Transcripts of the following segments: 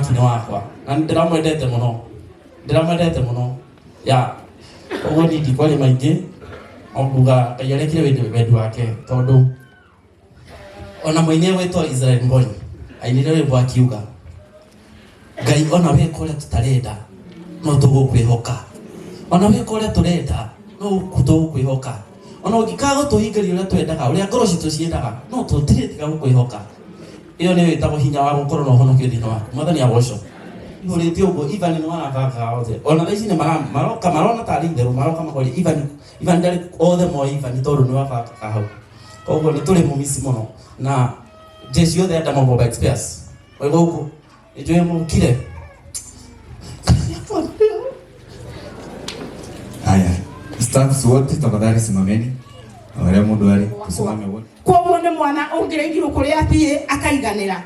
Mwangi ni wakwa na ndiramwendete muno ya ogo ni dikwale maingi onguga kayarekire wedu wake tondu ona mwenye wetwa Israel Mbonyi ainire we bwakiuga Ngai ona we kore tutarenda no tugukwihoka ona we kore turenda no kutugukwihoka ona ungikaga tuhingiria uria twendaga uria ngoro citu ciendaga no tutire tiga gukwihoka iyo ni witagwo hinya wa gukorwo no honokio thini waku mwathani aboco ihurĩtie ũguo Ivan nĩ warathaka othe ona ici nĩ maroka marona tarĩ itherũ maroka makori Ivan ndarĩ othe mo Ivan tondũ nĩ wabakaga hau koguo nĩ tũrĩ mũmisi mũno na jeshi yothe ya Mobile Express oiga ũguo nĩnjũĩ mũkire. Haya, staffs wote tafadhali simameni wale mũndũ arĩ tusimame wote. Koguo nĩ mwana ũngĩrĩgirwo kũrĩa athiĩ akaiganĩra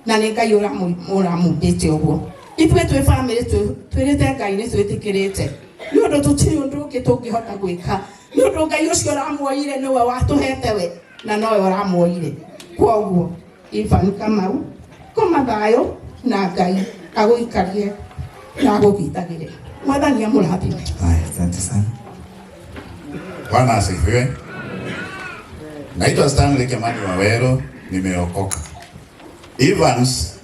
na nĩ Ngai ũramũmbĩte ũguo. Ithuĩ twĩ bamĩrĩ twĩrĩte Ngai nĩ twĩtĩkĩrĩte nĩ ũndũ tũtirĩ ũndũ ũngĩ tũngĩhota gwĩka nĩ ũndũ Ngai ũcio ũramuoire nĩwe watũhete we na nowe ũramuoire. Koguo Ivan Kamau koma thayũ na Ngai agũikarie na agũgitagĩre. Mwathani amũrathime. Haya, asante sana. Bwana asifiwe. Naitwa Stanley Kimani Wawero, nimeokoka. Evans,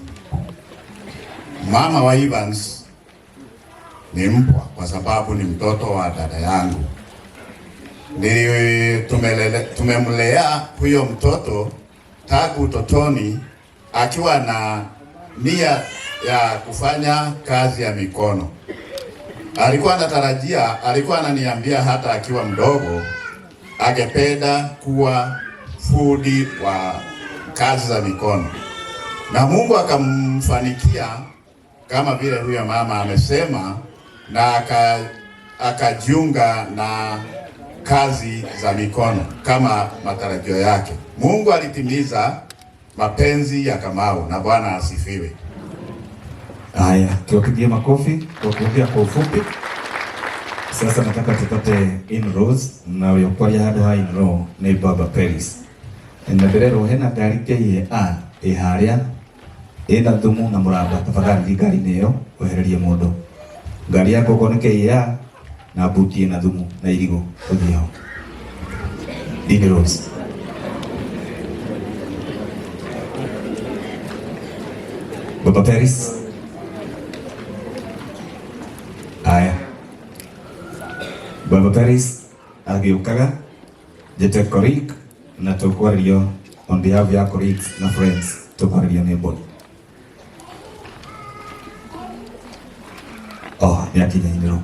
mama wa Evans ni mpwa kwa sababu ni mtoto wa dada yangu. Tumemlea huyo mtoto tangu utotoni akiwa na nia ya kufanya kazi ya mikono. Alikuwa ananiambia hata akiwa mdogo angependa kuwa fundi wa kazi za mikono. Na Mungu akamfanikia kama vile huyo mama amesema, na akajiunga na kazi za mikono kama matarajio yake. Mungu alitimiza mapenzi ya Kamau na Bwana asifiwe. Haya, tuwapigie makofi kwa kuongea kwa ufupi. Sasa nataka tupate in-laws na uyokuwa hado ha in-law ni Baba Peris. Nabirero hena gari KA iharia ina thumu na muraba tafadhali gari niyo wehererie mundu. Gari yako kone KA na buti na thumu na irigo uthio. In-laws. Baba Peris. Haya. Baba Peris agiukaga jete Korik na tukwario on behalf ya Korik na friends tukwario ni Mbonyi. Ya kija indiro.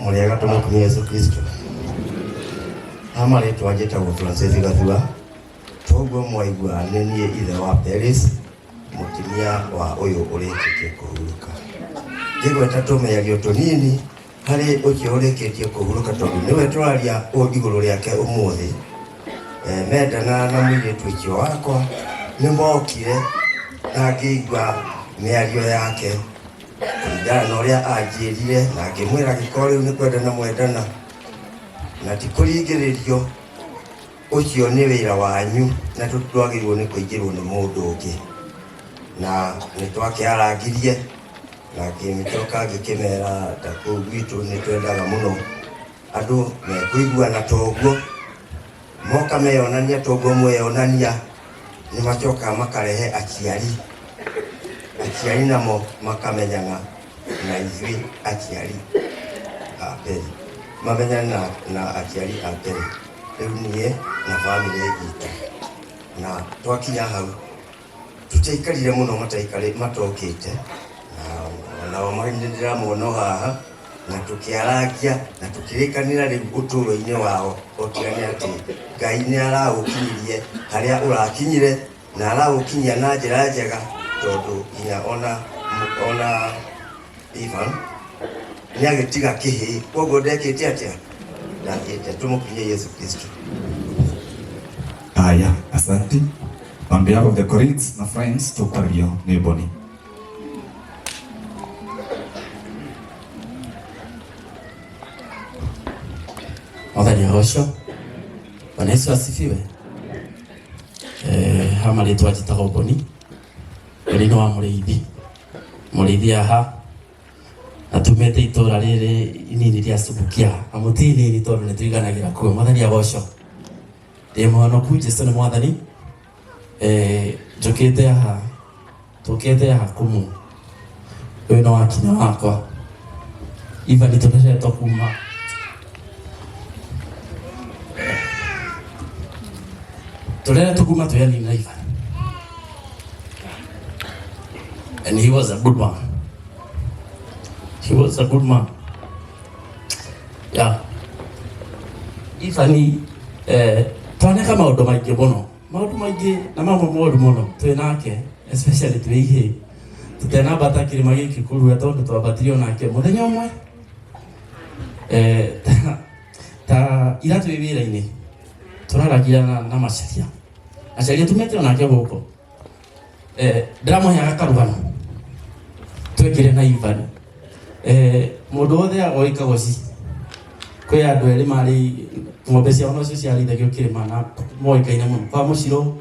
Muriaga tumukumia Yesu Kristo. Amare twajeta go Francis Gathua. Togo mwaigua nenie ithe wa Peris mutumia wa uyu ureketie kuhuruka. Ngweta tumeyario tunini hari ukiureketie kuhuruka tondu niwe twaria iguru riake umuthi. Mendana na mwiritu icio wakwa nimokire na ngigua miario yake kũringana na ũrĩa anjĩrire na ngĩmwĩra gĩkorwo rĩu nĩ kwendana mwendana na tikũringĩrĩrio ũcio nĩ wĩra wanyu na tũtwagĩrĩirwo nĩ kũingĩrwo nĩ mũndũ ũngĩ na nĩ twakĩarangirie na ngĩmĩcoka ngĩkĩmera ta kũu gwitũ nĩ twendaga mũno andũ mekũiguana ta ũguo moka meyonania ta ũguo mweyonania nĩ macoka makarehe aciari namo makamenyana na ithuĩ aciari a mbere mamenyana na aciari a mbere rĩu niĩ na bamĩrĩ itũ na twakinya hau tũtaikarire mũno matokĩte na nĩ ndĩramona haha na tũkĩarangia na tũkĩrĩkanĩra rĩu ũtũũro-inĩ wao ũtigane atĩ Ngai nĩ aragũkinyirie harĩa ũrakinyire na aragũkinyia na njĩra njega tondũ nginya ona Ivan nĩ agĩtiga kĩhĩ koguo ndekĩte atĩa ndangĩte tũmũkinyie Yesu Kristo. Haya, asante. On behalf of the colleagues na friends tukwario nĩ Mbonyi. Mwathani agoco. Bwana Yesu asifiwe. Hama rĩtwa njĩtagwo Mbonyi Erino wa Mũrĩithi aha atumete itora rĩrĩ inini rĩa Subukia amutini ni tondũ nĩtũiganagira kuo mwathani agocwo ndĩ mũhonoku Jesũ nĩ mwathani njũkĩte aha tũkĩte aha kumu ũyũ no wakinya wakwa iva nĩtũreretwo kuma tũreretwo kuma twĩanini na iva and he was a good man. He was a good man. Yeah. Ifani twaneka maundu maingi muno. Maundu maingi na mamwe moru muno twinake especially twihe. Tutena bata kirima giki kurua tondu twabatirio nake muthenya umwe. Ta ira twi wira-ini turaragia na macaria. Acaria tumete onake guko. Ndiramuheaga karugano. Twekire na Ivani. Mundu wothe agoika goci kwi andu eri mari ng'ombe ciao no cio ciarithagio kirima na moikaine muno kwa Mucirũ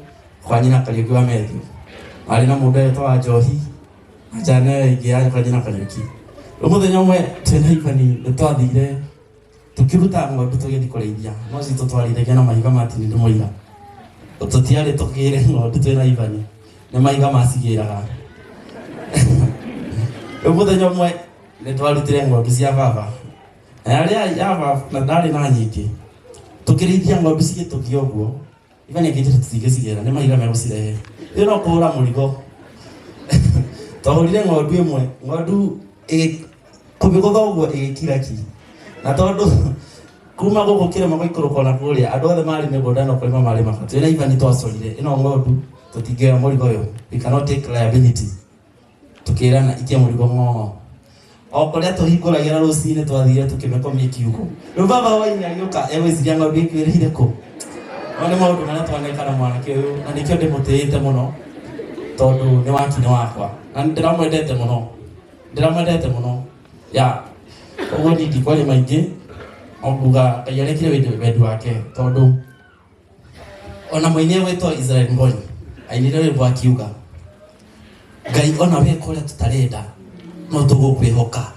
kwa nyina Kariuki wa Mathew mari na mundu etagwo Njohi njane ingi ya kwa nyina Kariuki muthenya umwe twina Ivani nitwathire tukiruta ng'ombe tugithii kurĩithia no ci tutwarithagia na mahiga matini ndi muira tutiari tukire ng'ombe twina Ivani ni mahiga macigiraga muthenya umwe nitwarutire ng'ombe cia baba na aria ya baba na ndari na nyingi tukirithia ng'ombe cigitukia uguo Ivani akijira tutigicigera ni mahiga megucirehe iyo no kuhura murigo twahurire ng'ombe imwe ng'ondu kumigutha uguo igikira ki na tondu kuma guku kirima guikuruka na kuria andu othe mari migunda no kurima mari makatu na Ivani twacorire ino ng'ondu tutingea murigo uyu we cannot take liability tukirana ikia murigo ng'ong'o okuria tuhinguragira rucini twathire tukimekomia kiugo riu baba waini agioka egwiciria ng'ondu ikwirire ku one maundu maria twaneka na mwanake uyu na nikio ndimutiite muno tondu ni wakinyi wakwa na ndiramwendete muno ya uguo nindi kwari maingi onguga Ngai arekire wendi wake tondu ona mwenye wetwa Israel Mbonyi ainire wimbo akiuga Ngai ona we kuria tutarenda no tugukwihoka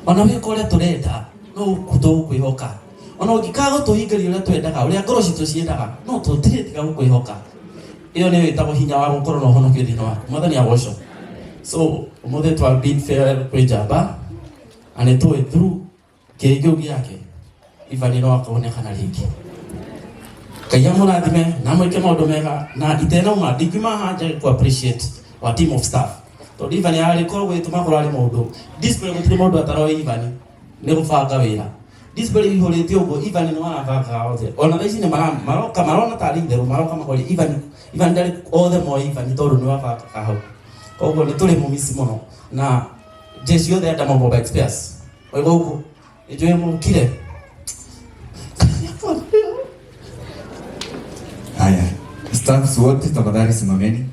ona we kuria turenda no tugukwihoka ona ungikaga tuhingiria uria twendaga uria ngoro citu ciendaga no tutiritiga gukwihoka iyo ni witagwo hinya wa gukorwo na uhonokio thini waku mwathani agocwo so umuthe twa bid fair kwi njamba and to through kigiugi yake Ivani no akaonekana ringi Ngai amurathime na mwike maundu mega na itenauma ndingima hanja ku appreciate wa team of staff to Ivani ari korwo gwituma kurari maundu display gutire maundu ataro Ivani ni gubanga wira display ihurite uguo Ivani no arabanga othe ona thaici ni maroka marona tari theru maroka magori Ivani ndari othe mo Ivani tondu ni wabanga hau koguo ni turi mumisi muno na jeshi othe anda Mobile Express oigo uguo ijue mukire. Haya, staffs wote tafadhali simameni.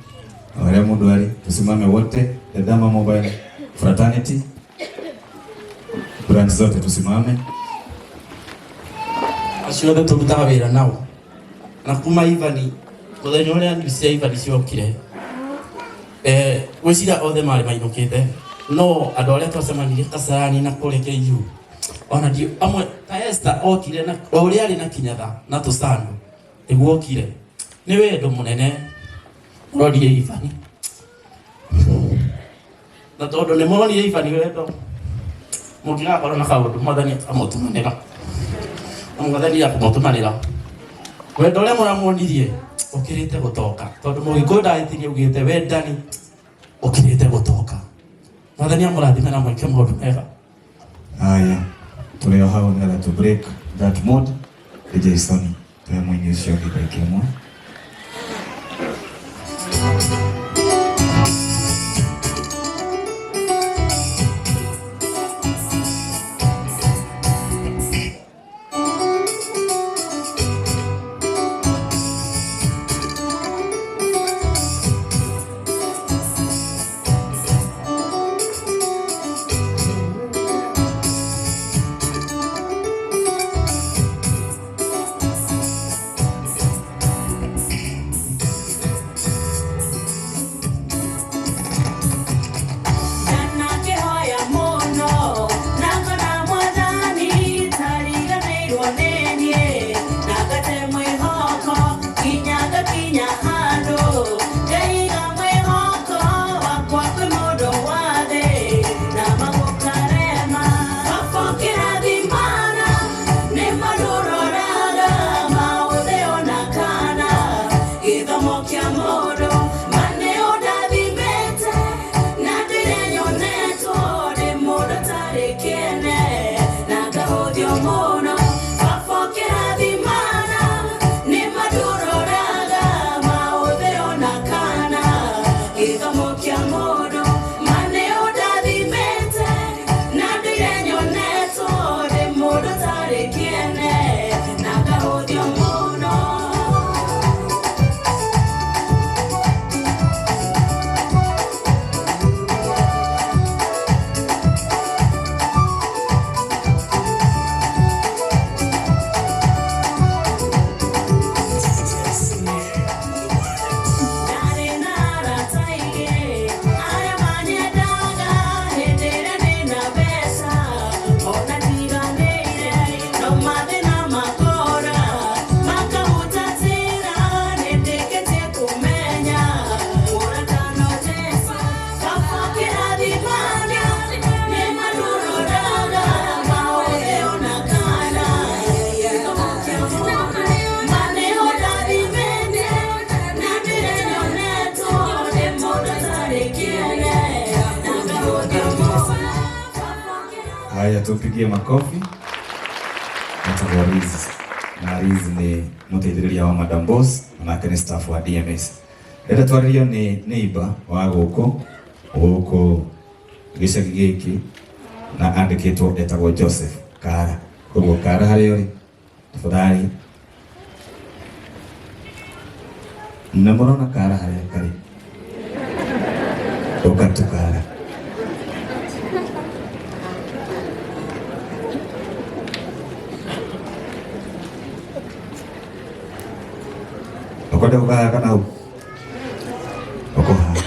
Wale mundu wale tusimame wote. The Dama Mobile Fraternity branch zote tusimame. Acio othe turutaga wira nao na kuma Ivani muthenya uria ndisi ya Ivani ciokire gwiciria othe mari mainukite no andu aria twacemanirie Kasarani na kure KU ona ndio amwe ta Esther okire na uria ari na kinyatha na tusandu iguo okire ni wendo munene urorie Ivani na tondu ni muronie Ivani wendo mukigakorwo na kaundu mwathani akamutumanira mwathani akamutumanira wendo uria muramwonirie ukirite gutoka tondu mugikunda itirie ugite wendani ukirite gutoka mwathani amurathime na mwike maundu mega. Haya, tulio hao nela to break that mode. DJ Sony tuwe mwenye usho break yemo. Haya, tupigie makofi. Nataka Riz. Na Riz ni muteithĩrĩria wa Madam Boss, na ni staff wa DMS. Eta twaririo ni neighbor wa gũkũ gĩcagi gĩkĩ na andĩkĩtwo etagwo Joseph Kara. Koguo Kara harĩa ũrĩ, tafadhali. Na mũrona Kara harĩa karĩ. Ũka Kara. Ukwenda kukaa kana huko? Uko hapa.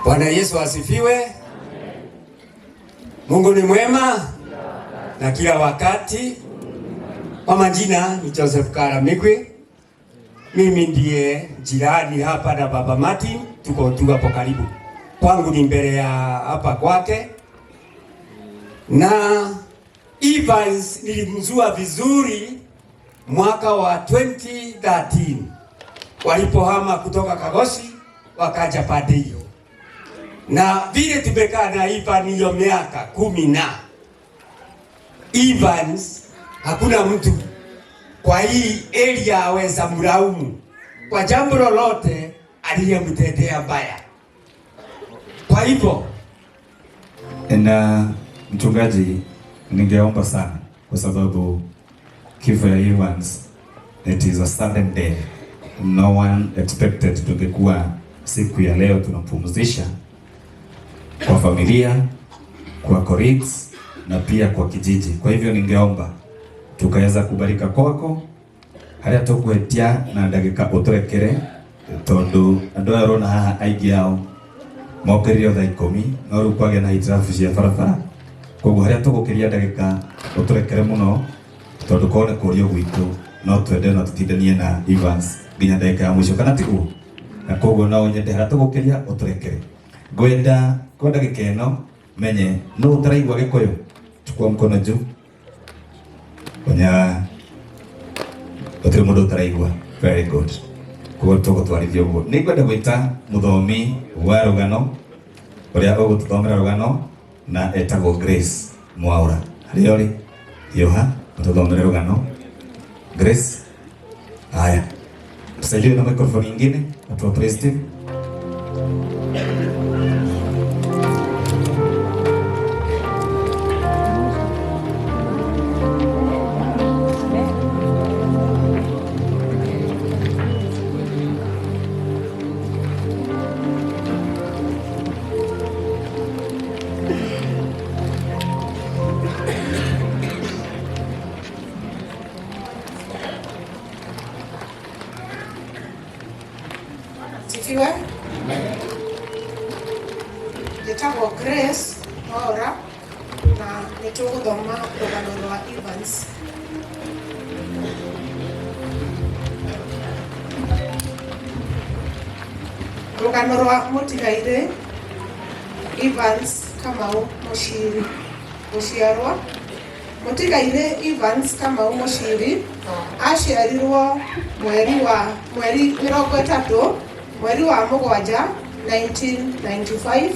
Bwana Yesu asifiwe. Mungu ni mwema na kila wakati. Kwa majina ni Joseph Kara Migwi. Mimi ndiye jirani hapa na Baba Martin, tuko hapo karibu. Kwangu ni mbele ya hapa kwake. Na Evans nilimjua vizuri mwaka wa 2013 walipohama kutoka Kagosi wakaja pande hiyo. Na vile tumekaa na Evans hiyo miaka 10 na Evans hakuna mtu kwa hii area aweza mlaumu kwa jambo lolote aliyemtendea mbaya. Kwa hivyo na mchungaji, ningeomba sana kwa sababu kifo ya Evans, it is a sudden death. No one expected. Tungekuwa siku ya leo tunampumzisha kwa familia, kwa colleagues na pia kwa kijiji. Kwa hivyo ningeomba tukaweza kubarika kwako haria tukwetia na ndagika uturekere tondu andu arona haha aingi ao mokerio thaa 10 no riu kwagĩa na hitilafu cia barabara. Koguo haria tugukiria ndagika uturekere muno tondu kone kurio gwitu no twende na tutindanie na Evans nginya ndagika ya mwisho kana tiguo. Na koguo no nyende haria tugukiria uturekere. Ngwenda kwa ndagika ĩno menye no utaraigua Gĩkũyũ, chukua mkono juu. Onya otire mundu utaraigua. Very good. Koguo tugutwarithia ũguo. Nĩ ngwenda gwĩta mũthomi wa rũgano ũrĩa ũgũtũthomera rũgano na etagwo Grace Mwaura. Harĩa ũrĩ Yoha ũtũthomere rũgano. Grace. Haya. Tusaidie na microphone nyingine watu wa praise team. Sifiwe. Njĩtagwo Grace Mwaura na nĩtũgũthoma rũgano rwa Evans. Rũgano rwa mũtigairĩ Evans Kamau Mũciri. Gũciarwo mũtigairĩ Evans Kamau Mũciri aciarirwo mweri 30 mweri wa Mũgwanja 1995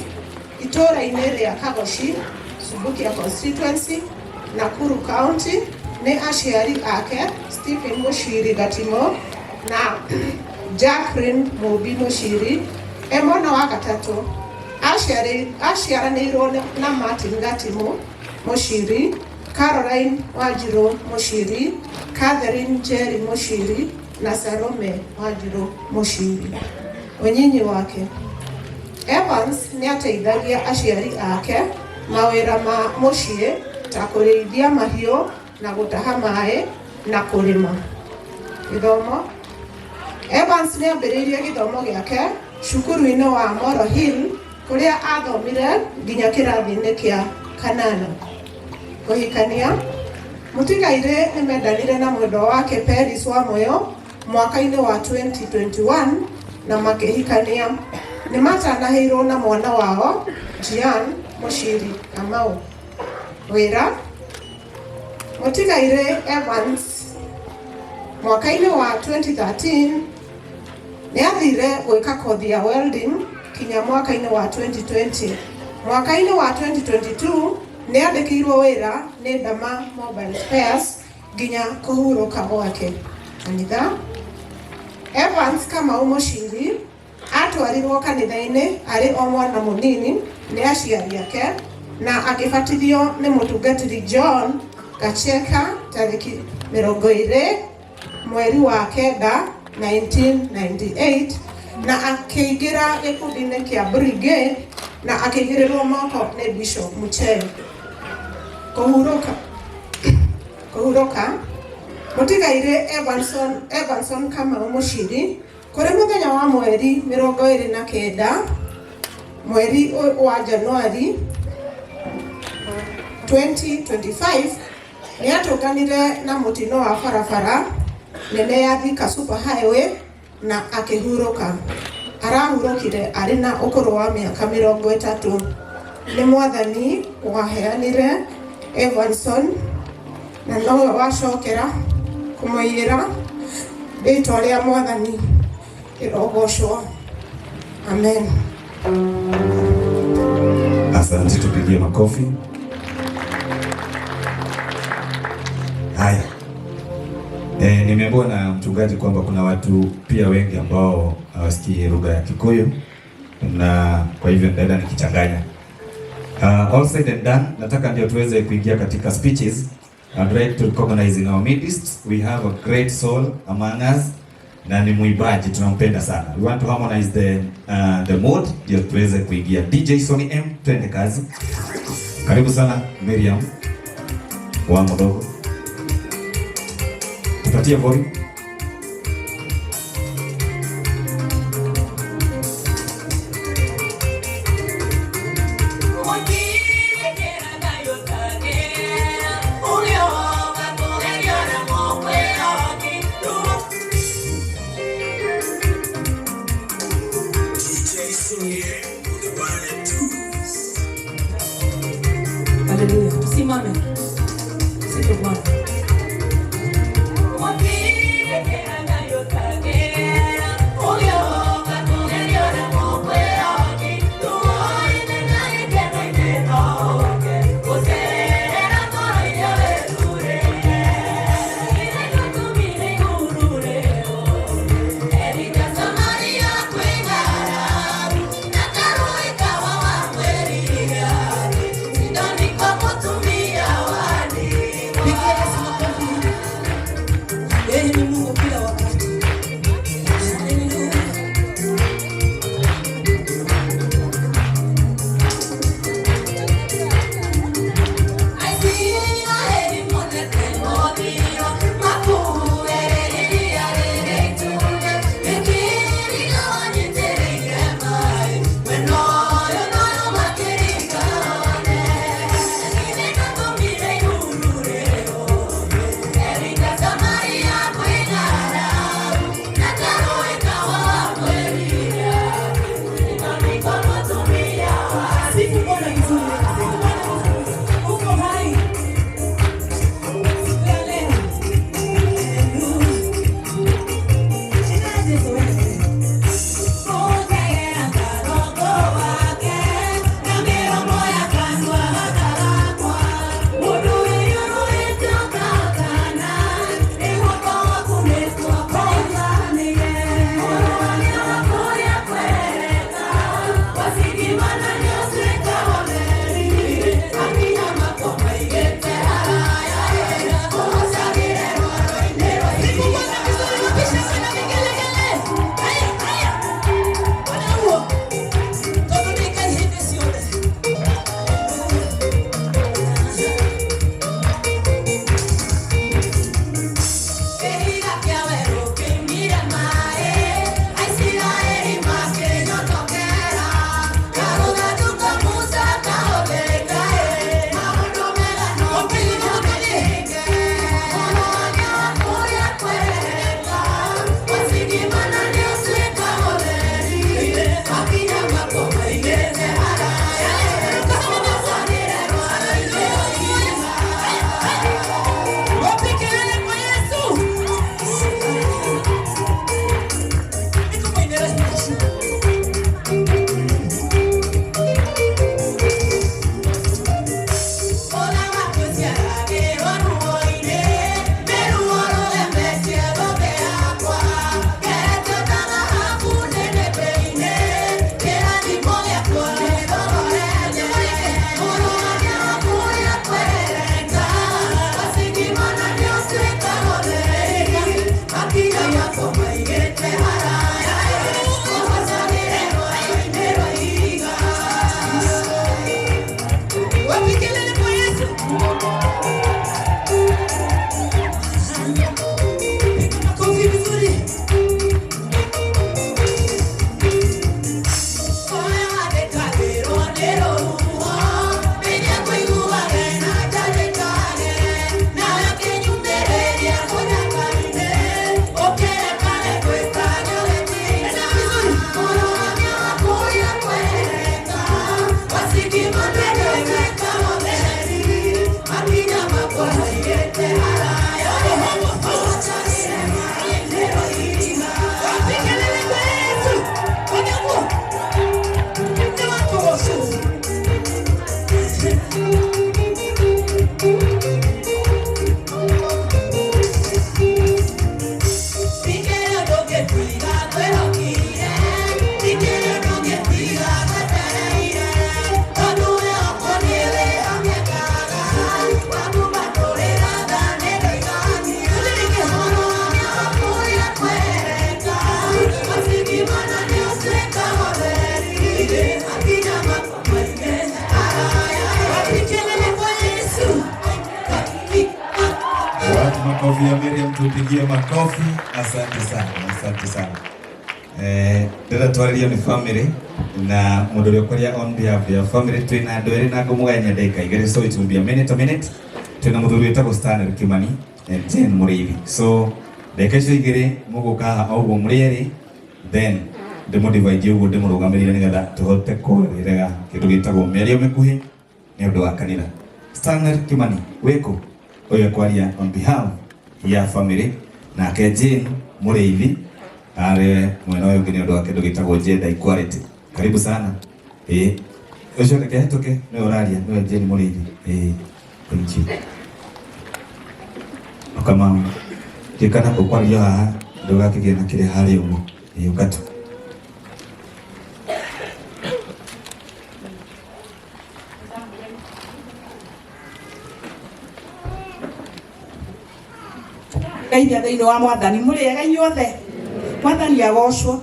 itũũra-inĩ rĩa Kagoshi, Subukia constituency, Nakuru County. Nĩ aciari ake Stephen Mũciri Gatimo na Jacqueline Mũmbi Mũciri e mwana wa gatatũ. Aciaranĩirwo na Martin Gatimo Mũciri, Caroline Wanjirũ Mũciri, Catherine Jerry Mũciri na Salome Wanjirũ Mũciri. Ũnyinyi wake Evans nĩateithagia aciari ake mawĩra ma mũciĩ ta kũrĩithia mahiũ na gũtaha maĩ na kũrĩma. Gĩthomo Evans nĩambĩrĩirie gĩthomo gĩake cukuru-inĩ wa Moro Hill kũrĩa athomire nginya kĩrathi-inĩ kĩa 8. Kũhikania mũtigairĩ nĩmendanire na mwendwa wake Peris Wamoyo mwaka-inĩ wa 2021 na makĩhikania. Nĩmatanaheirwo na mwana wao Jean Mũciri Kamau. Wĩra mũtigairĩ Evans mwaka-inĩ wa 2013 Nĩ athire gwĩka kothi ya welding kinya mwaka-inĩ wa 2020. Mwaka-inĩ wa 2022 nĩ andĩkĩirwo wĩra nĩ Dama Mobile Spares nginya kũhurũka gwake. Kanitha Evans Kamau Mũciri atwarirwo kanitha-inĩ arĩ o mwana mũnini nĩ aciari ake na agĩbatithio nĩ mũtungatĩri John Gacheka tarĩki 20 mweri wa kenda 1998 na akĩingĩra gĩkundi-inĩ kĩa Brigade na akĩigĩrĩrwo moko nĩ Bishop Muchel. Kũhurũka mũtigaire Evanson Kamau Mũciri kũrĩ mũthenya wa mweri 29 mweri wa Januari 2025 nĩ atũnganire na mũtino wa barabara nene ya Thika Super Highway na akĩhurũka. Arahurũkire arĩ na ũkũrũ wa mĩaka 30. Nĩ Mwathani waheanire Evanson na nowe wacokera kũmũiyĩra. Rĩĩtwa rĩa Mwathani rĩrogocwo. Amen. Asante, tupigie makofi. Haya. Nimeambiwa na mchungaji kwamba kuna watu pia wengi ambao hawasikii lugha ya Kikuyu na kwa hivyo nitaenda nikichanganya. All said and done, nataka ndio tuweze kuingia katika speeches. I'd like to recognize in our midst we have a great soul among us na ni muimbaji tunampenda sana. We want to harmonize the mood ndio tuweze kuingia. DJ Sonny M, twende kazi. Karibu sana Miriam wa mdogo. Tupatie volume. Haleluya. Tusimame. Sifa Bwana. Pigia Watu makofi ya Miriam, tupigie makofi. Asante sana, asante sana. Ndĩrenda twarĩrie nĩ family na mũndũ ũrĩa ũkũria on behalf ya family twĩna andũ erĩ na ngũmũgania ndagĩka igĩrĩ, so it will be a minute. Twĩna mũthuri wĩtagwo Stanley Kimani and Jane Mũrĩithi, so ndagĩka icio igĩrĩ mũgũka haha o ũguo mũrĩ erĩ, then ndĩmũdivide ũguo ndĩmũrũgamĩrĩre nĩgetha tũhote kũrĩrega kĩndũ gĩtagwo mĩario mĩkuhĩ nĩ ũndũ wa kanitha. Stanley Kimani wĩkũ ũyũ kwaria on behalf ya family, nake Jane Mũrĩithi are mwena ũyũ ũngĩ nĩ ũndũ wa kĩndũ gĩtagwo gender equality. Karibu sana. Ũcio reke hĩtũke nĩ ũraria nĩwe Jane Mũrĩithi. Thank you. Kama kĩkana ũkwaria haha ndũgakĩgĩa na kĩrĩa harĩa ũguo. Ũkatu. Ngeithia thĩinĩ wa Mwathani mũrĩega inyuothe. Mwathani agocwo.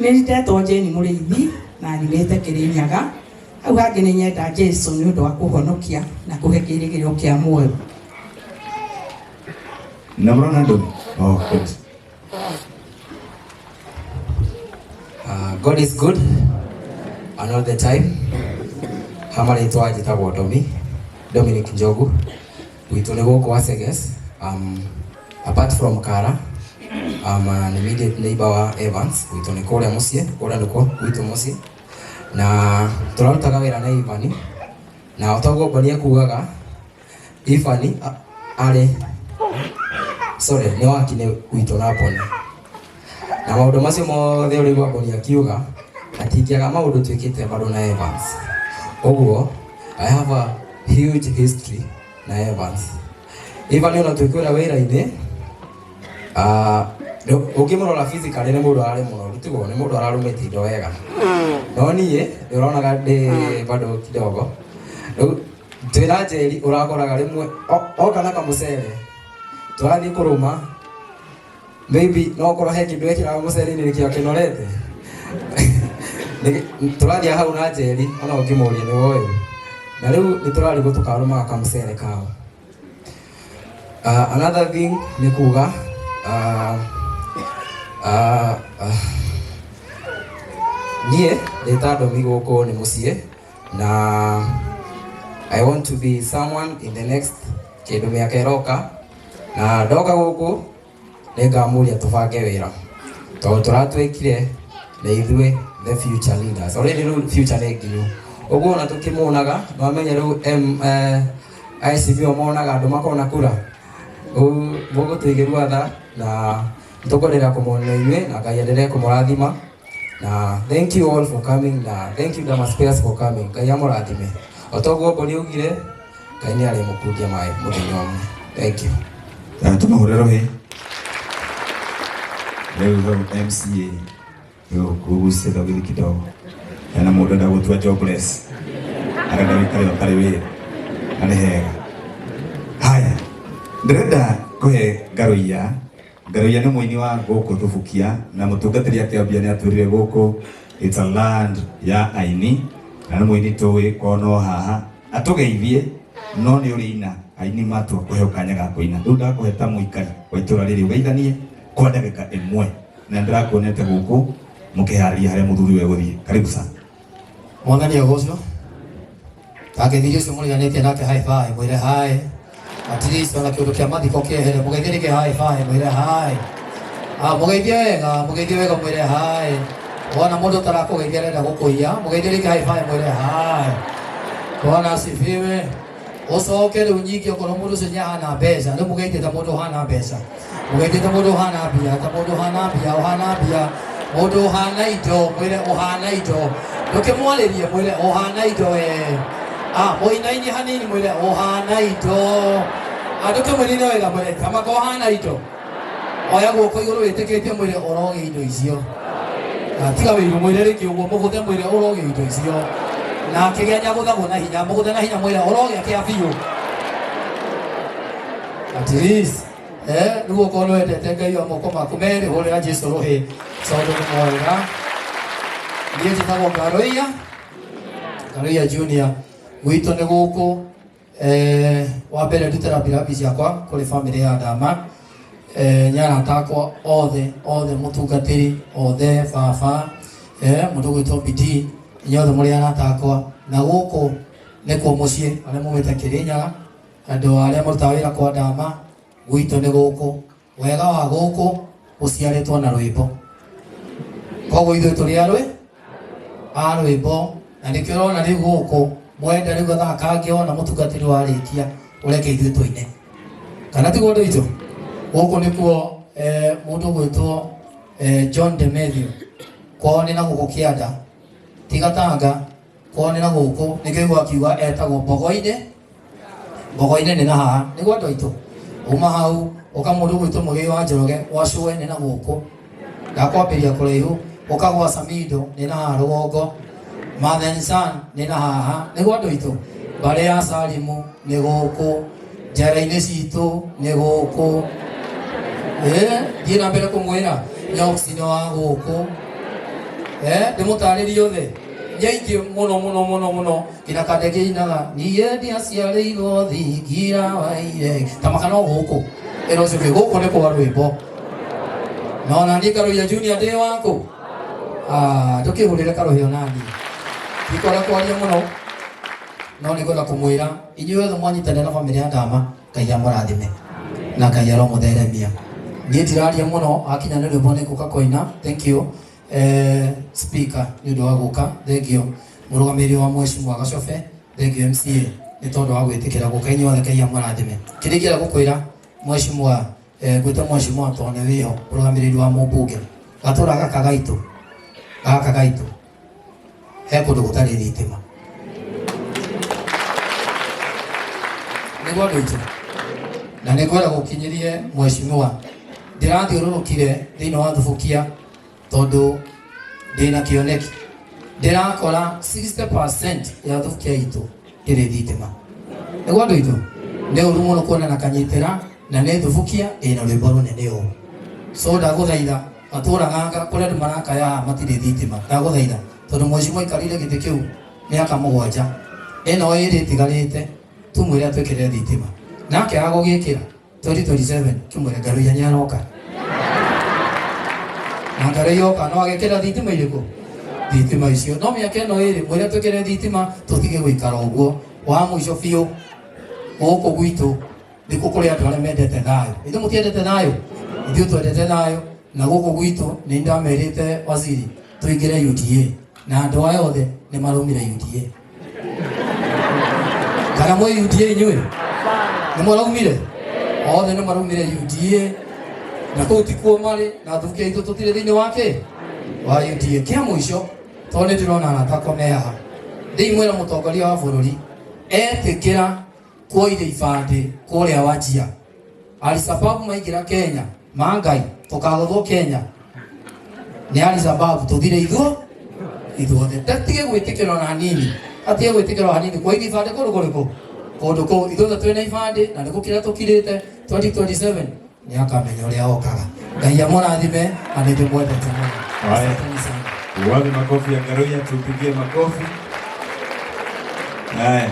Nĩ ndetwo Jane Mũrĩithi na nyumĩte Kĩrĩnyaga. Hau hangĩ nĩ nyenda Jesũ nĩ ũndũ wa kũhonokia na kũhe kĩĩrĩgĩrĩro kĩa muoyo. Na mrona ndoni? Oh, good. God is good and all the time. Hamarĩtwa njĩtagwo Dominic Njogu. Gwitũ nĩ gũkũ Waseges. Apart from Kara, I'm an immediate neighbor wa Evans. Gwitũ nĩ kũrĩa mũciĩ, kũrĩa nĩkuo gwitũ mũciĩ. Na tũrarutaga wĩra na Ivani. Na otaguo Mboni akugaga Ivani arĩ nĩ wakinĩ gwitũ na Mboni. Na maũndũ macio mothe ũrĩgua Mboni akiuga atingĩaga maũndũ twĩkĩte bado na Evans. Ũguo I have a huge history na Evans. Ivani ona twĩkwĩra wĩra-inĩ ũngĩmũrora physically nĩ mũndũ ararĩ mũnoru tiguo, nĩ mũndũ ararũmĩte indo wega. No niĩ nĩũronaga ndĩ bado kidogo. Twĩra Njeri ũrakoraga rĩmwe oka na kamũcere tũrathiĩ kũrũma, maybe no korwo he kĩndũ ekĩraga mũcere-inĩ nĩkĩo kĩnorete. Tũrathiĩ hau na Njeri ona ũngĩmũria nĩ woĩ. Na rĩu nĩtũrarigwo tũkarũmaga kamũcere kao. Another thing nĩ kuga niĩ ndĩta Domi gũkũ nĩ mũciĩ na I want to be someone in the next kĩndũ mĩaka ĩroka, na ndoka gũkũ nĩngamũria tũbange wĩra tondũ tũratwĩkire na ithuĩ the future leaders. Already rĩu future nĩ nginyu, ũguo ona tũkĩmuonaga no amenye rĩu ICB monaga andũ makona kura mũgũtũigĩrua tha na tũkũrĩra kũmwona inyuĩ na Ngai endelee kũmũrathima. Na thank you all for coming, na thank you Damas Spears for coming. Ngai amũrathime. Otoguo Mboni augire Ngai nĩ arĩmũkundia maĩ mũthenya ũmwe. Thank you. Tũmahũre rohi. Rĩu hau MCA kũgucĩra gĩthĩ kidogo. Hena mũndũ ndagũtua jobless. Arenda wĩkare ũtarĩ wĩra. Na nĩ hega. Haya. Ndĩrenda kũhe Ngaruiya nĩ mũini wa gũkũ Tũbukia na mũtungatĩri akĩambia nĩ atwĩrire gũkũ it's a land ya aini, na nĩ mũini tũĩ kono haha atũgeithie, no nĩ ũrĩina aini matua kũheo kanya ga kũina. Rĩu ndakũhe ta mũikari wa itũra rĩrĩ ũgeithanie kwa ndagĩka ĩmwe, na ndĩrakuonete gũkũ mũkĩharĩria harĩa mũthuri we gũthiĩ. Karibu sana. Mwathani agocwo. Takĩthirio ũcio mũriganĩtie nake high five, mwĩre hi. At least ona kĩũndũ kĩa mathiko kĩehere, mũgeithie nĩkĩ high five, mwĩre hi. Mũgeithie wega mwĩre hi. Ona mũndũ tarakũgeithia arenda gũkũiya, mũgeithie nĩkĩ high five, mwĩre hi. Bwana asifiwe. Ũcoke rĩu nyingĩ okorwo mũndũ ũcio nĩahana mbeca, rĩu mũgeithie ta mũndũ ũhana mbeca. Mũgeithie ta mũndũ ũhana mbia, ta mũndũ ũhana mbia, ũhana mbia. Mũndũ ũhana indo, mwĩre ũhana indo. Ndũkĩmwarĩrie mwĩre ũhana indo we. Mũinainĩ hanini mwĩre ũhana indo. Ndũkĩmwĩrire wega mwĩre kamaka ũhana indo. Oya guoko igũrũ wĩtĩkĩtie mwĩre ũroge indo icio. Tiga wĩiru mwĩre rĩngĩ ũguo mũgũthe mwĩre ũroge indo icio. Na kĩgĩa nyagũthagwo na hinya, mũgũthe na hinya mwĩre ũroge kĩa biũ. At least rĩu okorwo nĩ wendete Ngai wa moko maku merĩ hũrĩra Jesũ rũhĩ tondũ nĩ mwega. Niĩ njĩtagwo Ngaruiya Junior. Gwitũ nĩ gũkũ wa mbere ndutera birabi ciakwa kuri family ya Ndama, nyara takwa othe mutungatiri othe baba mundu gwitwo bidii inyothe muri aratakwa na guku nikuo mucii aria mumite Kirinyaga andu aria murutaga wira kwa Ndama gwitu ni guku wega wa guku uciaritwo na rwimbo koguo ithuĩ tũrĩ a rwimbo na nĩkĩo ũrona rĩu gũkũ mwenda rĩu gathaka ona mũtungatĩri warĩkia ũreke ithuĩ tũine kana tiguo ũndũ witũ gũkũ nĩkuo mũndũ gwĩtwo John de Matthew kwao nĩ na gũkũ Kĩanda tiga Tanga kwao nĩ na gũkũ nĩkĩo akiuga etagwo Mbogo-inĩ nĩ na haha nĩguo andũ aitũ uma hau ũka mũndũ gwĩtwo Mũgĩi wa Njoroge Wacũwe nĩ na gũkũ ndakwambĩria kũraihu ukagwa Samido nĩ na haha rũgongo Mathensan nĩ na haha nĩguo andũ aitũ Mbare ya Salimu nĩ gũkũ njara-inĩ citũ nĩ gũkũ thiĩ na mbere kũmwĩra Nyoxi wa gũkũ ndĩmũtarĩrie othe nyaingĩ mũno kĩna kande kĩinaga niĩ ndiaciarĩirwo thingira waire tamakana gũkũ ĩrocũkĩ gũkũ nĩ kwa rwĩmbo nona niĩ Karuya Junior ndĩ wakũ tukihurire Karuhio nani ikora kwaria muno no ni gola kumwira inyuĩ othe mwanyitanĩra na family ya Ndama Ngai amũrathime na Ngai aromũtheremia niĩ ndiraria muno akinya nĩ rwĩmbo nĩ ngũka kũina thank you speaker nĩ ũndũ wa gũka thank you mũrũgamĩrĩri wa Mheshimiwa Gacobe thank you MCA nĩ tondũ wa gwĩtĩkĩra gũka inyuĩ othe Ngai amũrathime kĩrĩkĩra gũkwĩra Mheshimiwa gwĩtwo Mheshimiwa tone wĩho mũrũgamĩrĩri wa mũmbunge gatũra gaka gaitũ he kũndũ gũtarĩ thitima nĩguo andũ aitũ na nĩngwenda gũkinyĩrie Mheshimiwa ndirathiũrũrũkire thĩinĩ wa Thubukia tondũ ndĩna kĩoneki ndĩrakora 60% ya Thubukia itũ ĩrĩ thitima nĩguo andũ aitũ nĩ ũru mũno kuona na kanyitĩra na nĩ Thubukia ĩna rwĩmbo rũnene ũũ so ndagũthaitha matũra gaka kũrĩa andũ marakaya matirĩ thitima ndagũthaitha tondũ Mheshimiwa ikarire gĩtĩ kĩu mĩaka 7 ĩno ĩrĩ ĩtigarĩte tumwĩre atwĩkĩre thitima nake agũgĩkĩra 2027 tumwĩre Ngaruiya nĩaroka na Ngaruiya oka no agĩkĩra thitima irĩkũ thitima icio no mĩaka ĩno ĩrĩ mwĩre atwĩkĩre thitima tũtige gũikara ũguo wa mũico biũ gũkũ gwitũ ndĩkũ kũrĩ andũ arĩa mendete thayũ ithuĩ mũtiendete thayũ ithuĩ twendete thayũ na gũkũ gwitũ nĩ ndamerĩte waziri tũingĩre UDA na andũ aya othe nĩ maraumire UDA kana mwĩ UDA inyuĩ nĩ maraumire othe nĩ maraumire UDA na kũu tikuo marĩ na Thubukia itũ tũtirĩ thĩinĩ wa UDA kĩa mũico tondũ nĩ ndĩrona aratakwa me haha ndĩimwĩra mũtongoria wa bũrũri etĩkĩra kuoire ibandĩ kũrĩa Wajir Alisababu maingĩra Kenya Mangai tukagũthwo Kenya nĩ Alisababu tũthire ithuothe tatige gwĩtĩkĩra ona hanini atige gwĩtĩkĩra hanini kwa ibandĩ kũndũ kũu ithuothe twĩna ibandĩ na nĩ gũkĩra tũkirĩte 2027 nĩ akamenya ũrĩa okaga Ngai amũrathime na nĩ ndĩmwendete mũno wapi makofi ya Ngaruiya tupigie makofi haya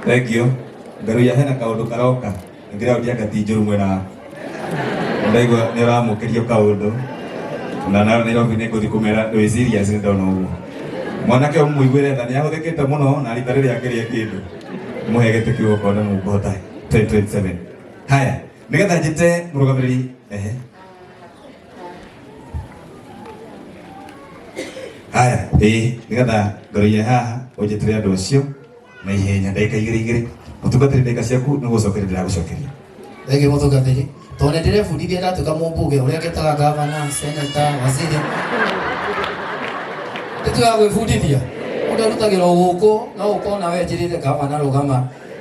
thank you Ngaruiya hena kaũndũ karoka ngĩraudia gatinjũru mwena ndaigua nĩ ũramũkĩrio kaũndũ na Nairobi nĩ ngũthiĩ kũmera ndwĩ serious nĩ ndona ũguo mwanake ũmũiguĩre tha nĩ ahũthĩkĩte mũno na rita rĩrĩa akĩrĩa kĩndũ mũhe gĩtĩ kĩu okorwo nĩ mũkũhota 2027 haya nĩgetha njĩte mũrũgamĩrĩri haya nĩgetha Ngaruiya haha ũnjĩtĩre andũ acio na ihenya ndagĩka igĩrĩ mũtungatĩri ndagĩka ciaku nĩ gũcokeria ndĩragũcokeria thengio mũtungatĩri tondũ ndĩrebundithia ndatuĩka mũmbunge ũrĩa ngetaga gavana seneta waziri ndĩtuaga gwĩbundithia mũndũ arutagĩra gũkũ no ũkorwo nawe njĩrĩte gavana rũgama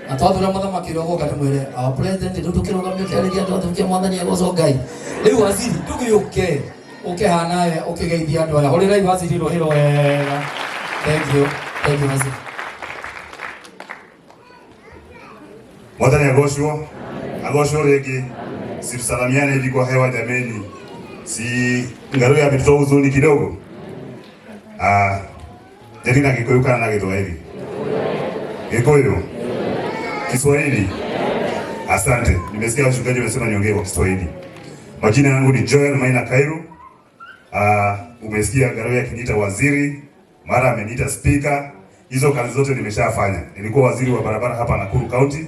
na twathura mũthamaki ũrĩa ũgoka ndĩmwĩre our president rĩu tũkĩrũgamio kĩarĩria andũ athukia Mwathani egũco Ngai rĩu waziri tũgĩũke ũkĩha nawe ũkĩgeithia andũ aya hũrĩrai waziri rũhĩro wega thank you waziri Mwathani agocwo rĩngĩ salamiane hivi kwa hewa jameni, si Ngaruiya ametoa huzuni kidogo. Jadi na Gikuyu kana na Githwaĩri. Gikuyu Kiswahili? Asante. Nimesikia wachungaji wamesema niongee kwa Kiswahili. Majina yangu ni Joel Maina Kairu. Umesikia Garoya akiniita waziri, mara ameniita speaker. Hizo kazi zote nimeshafanya. Nilikuwa waziri wa barabara hapa Nakuru County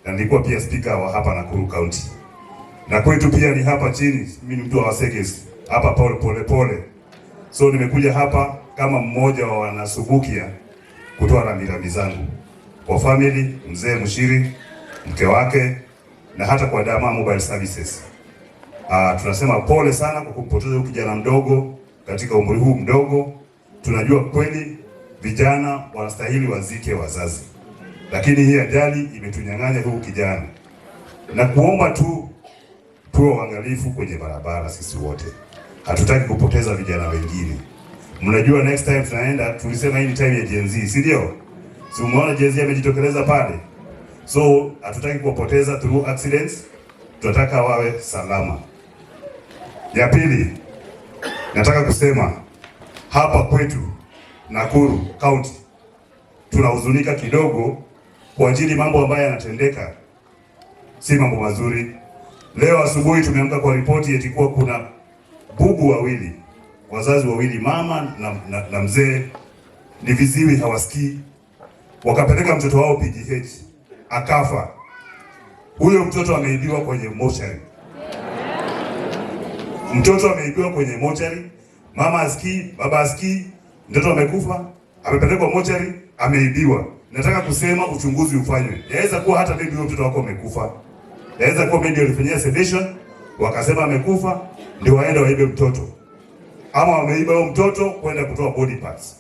na nilikuwa pia speaker wa hapa Nakuru County. Na kwetu pia ni hapa chini, mimi ni mtu wa Waseges, hapa pole. So nimekuja hapa kama mmoja wa wanasubukia kutoa rambirambi zangu kwa family, mzee Mushiri, mke wake na hata kwa Dama Mobile Services. Tunasema pole sana kwa kumpoteza huyu kijana mdogo katika umri huu mdogo. Tunajua kweli vijana wanastahili wazike wazazi, lakini hii ajali imetunyang'anya huyu kijana, na kuomba tu tuwe waangalifu kwenye barabara. Sisi wote hatutaki kupoteza vijana wengine. Mnajua next time tunaenda, tulisema hii ni time ya Gen Z, si ndio? Si umeona Gen Z amejitokeleza pale? So hatutaki kuwapoteza through accidents, tunataka wawe salama. Ya pili, nataka kusema hapa kwetu Nakuru County tunahuzunika kidogo kwa ajili mambo ambayo yanatendeka si mambo mazuri. Leo asubuhi tumeamka kwa ripoti eti kuwa kuna bubu wawili, wazazi wawili, mama na mzee, ni viziwi, hawasikii. Wakapeleka mtoto wao PGH, akafa. Huyo mtoto ameibiwa kwenye mochari. Mtoto ameibiwa kwenye mochari, mama asikii, baba asikii, mtoto amekufa, amepelekwa mochari, ameibiwa. Nataka kusema uchunguzi ufanywe. Yaweza kuwa hata maybe huyo mtoto wako amekufa. Yaweza kuwa maybe walifanyia sedation, wakasema amekufa, ndio waende waibe mtoto. Ama wameiba huyo mtoto kwenda kutoa body parts.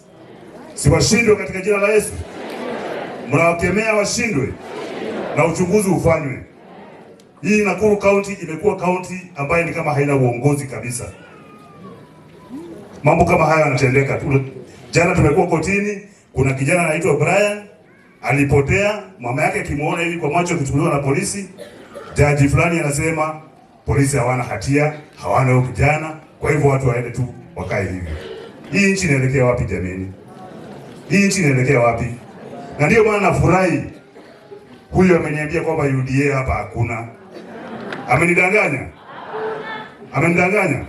Si washindwe katika jina la Yesu. Mnawakemea washindwe na uchunguzi ufanywe. Hii Nakuru County imekuwa county ambayo ni kama haina uongozi kabisa. Mambo kama haya yanatendeka. Jana tumekuwa kotini, kuna kijana anaitwa Brian alipotea, mama yake akimuona hivi kwa macho akichukuliwa na polisi. Jaji fulani anasema polisi hawana hatia, hawana huyo kijana, kwa hivyo watu waende tu wakae hivi. Hii nchi inaelekea wapi jameni? Hii nchi inaelekea wapi? Na ndio maana nafurahi huyu ameniambia kwamba UDA hapa hakuna. Amenidanganya? Amenidanganya?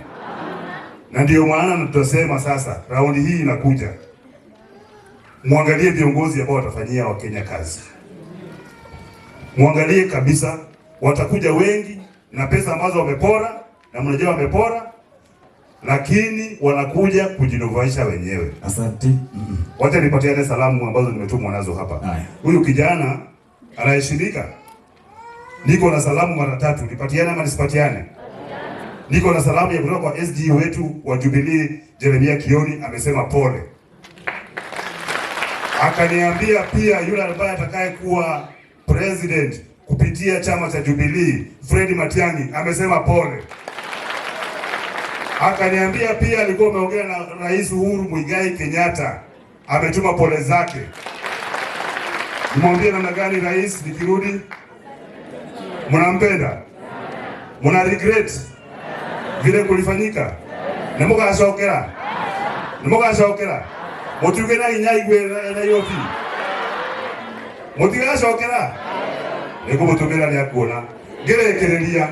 Na ndio maana tutasema sasa raundi hii inakuja, muangalie viongozi ambao watafanyia Wakenya kazi. Muangalie kabisa, watakuja wengi na pesa ambazo wamepora, na mnajua wamepora, lakini wanakuja kujinufaisha wenyewe. Asante. Wacha nipatiane salamu ambazo nimetumwa nazo hapa. Huyu kijana anaheshimika. Niko na salamu mara 3, nipatiane ama nisipatiane? Niko na salamu ya kutoka kwa SG wetu wa Jubilee, Jeremia Kioni, amesema pole. Akaniambia pia yule ambaye atakaye kuwa president kupitia chama cha Jubilee, Fred Matiang'i, amesema pole. Akaniambia pia alikuwa ameongea na Rais Uhuru Muigai Kenyatta, ametuma pole zake. Nimwambie namna gani rais nikirudi? Mnampenda? Mna regret vile kulifanyika? Nemoka ashokera. Nemoka ashokera. Motuge na inyaigwe na yofi. Motiga ashokera. Eko motumera ni akuona. Gerekereria.